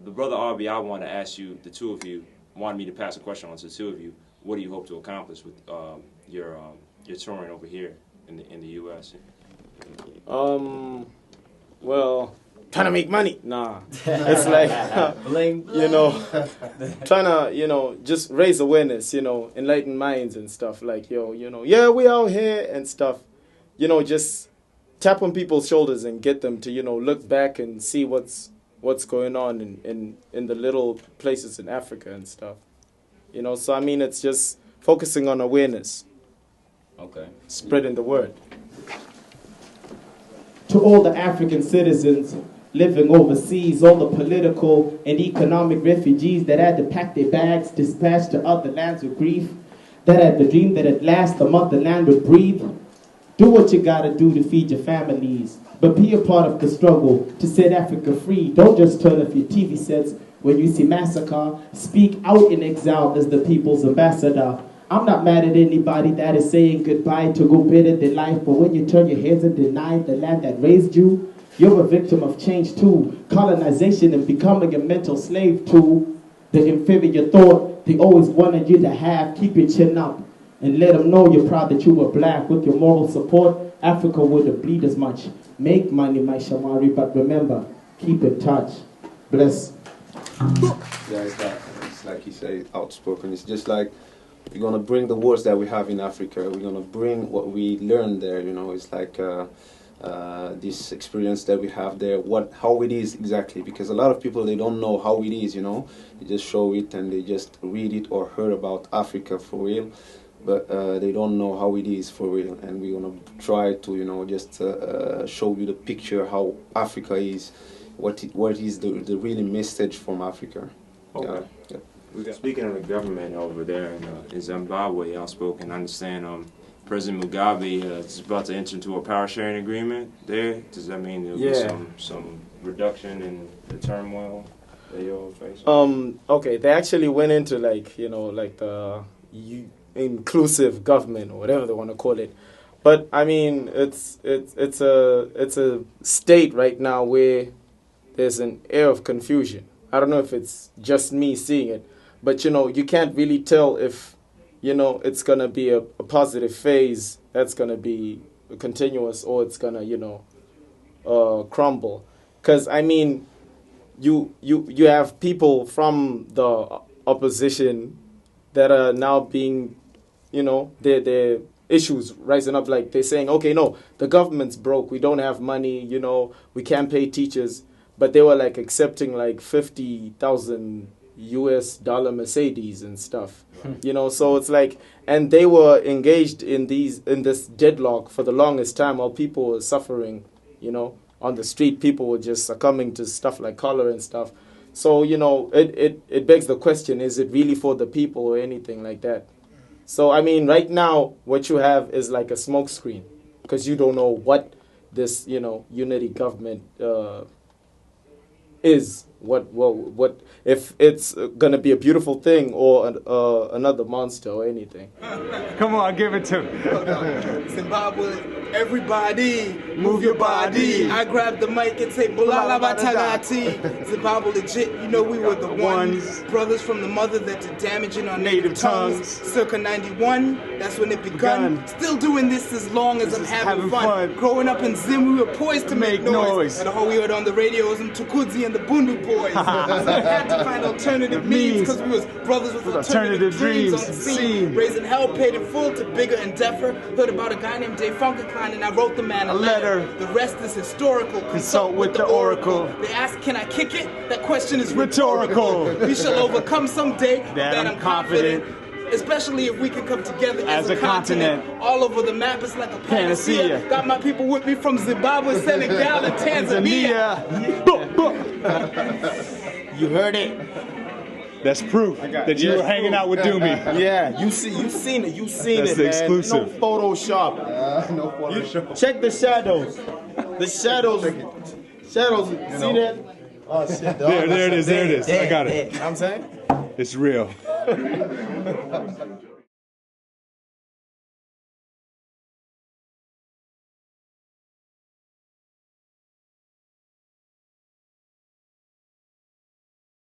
But Brother Arby, I want to ask you, the two of you, wanted me to pass a question on to the two of you. What do you hope to accomplish with your touring over here in the U.S.? Well, trying to make money. Nah, it's like you know, trying to just raise awareness. Enlighten minds and stuff. Like yeah, we out here and stuff. Just tap on people's shoulders and get them to look back and see what's going on in the little places in Africa and stuff. So I mean, it's just focusing on awareness. Okay. Spreading the word. To all the African citizens living overseas, all the political and economic refugees that had to pack their bags, dispatch to other lands with grief, that had the dream that at last the motherland would breathe. Do what you gotta do to feed your families, but be a part of the struggle to set Africa free. Don't just turn off your TV sets when you see massacre. Speak out in exile as the people's ambassador. I'm not mad at anybody that is saying goodbye to go better than life, but when you turn your heads and deny the land that raised you, you're a victim of change too. Colonization and becoming a mental slave to the inferior thought they always wanted you to have. Keep your chin up and let them know you're proud that you were black. With your moral support, Africa wouldn't bleed as much. Make money, my Shamari, but remember, keep in touch. Bless. Yeah, it's like he said, outspoken. It's just like, we're going to bring the words that we have in Africa. We're going to bring what we learned there, It's like this experience that we have there, how it is exactly. Because a lot of people, they don't know how it is, They just show it and they just read it or heard about Africa for real. But they don't know how it is for real. And we're going to try to, just show you the picture how Africa is, what is the really message from Africa. Okay. Yeah. Speaking of the government over there in Zimbabwe, Outspoken, I understand President Mugabe is about to enter into a power sharing agreement there. Does that mean there'll be some reduction in the turmoil that you'll face? Okay, they actually went into the inclusive government or whatever they want to call it. But I mean, it's a state right now where there's an air of confusion. I don't know if it's just me seeing it. But, you can't really tell if, it's going to be a positive phase that's going to be continuous or it's going to, crumble. Because, I mean, you have people from the opposition that are now being, their issues rising up. Like they're saying, okay, no, the government's broke. We don't have money, we can't pay teachers. But they were accepting 50,000 US dollar Mercedes and stuff, so it's and they were engaged in this deadlock for the longest time while people were suffering, on the street. People were just succumbing to stuff like cholera and stuff. So, it begs the question, is it really for the people or anything like that? So, I mean, right now, what you have is like a smokescreen because you don't know what this, unity government is. What if it's gonna be a beautiful thing or another monster or anything? Come on, give it to me. Zimbabwe, everybody, move your body. I grab the mic and say, Bulala Batagati. Zimbabwe legit, we were the ones. Brothers from the mother that did damage in our native tongues. Circa 91, that's when it begun. Still doing this as long as I'm having fun. Growing up in Zim, we were poised to make noise. And all we heard on the radio was Mtukudzi and the Bundu boys. So we had to find alternative means, because we was brothers with alternative dreams on the scene. Raising hell, paid in full to bigger endeavor. Heard about a guy named Dave Funkerklein and I wrote the man a letter. The rest is historical. Consult with the oracle. They ask, can I kick it? That question is rhetorical. We shall overcome someday. That I'm confident. Especially if we can come together as a continent. All over the map, it's like a panacea. Got my people with me from Zimbabwe, Senegal, and Tanzania. You heard it. That's proof that you were hanging out with Doomy. Yeah, you've seen it. You've seen That's it, man. exclusive. No Photoshop. No Photoshop. Check the shadows. The shadows. Shadows. See that? Oh shit. There it is. I got it. You know what I'm saying? It's real.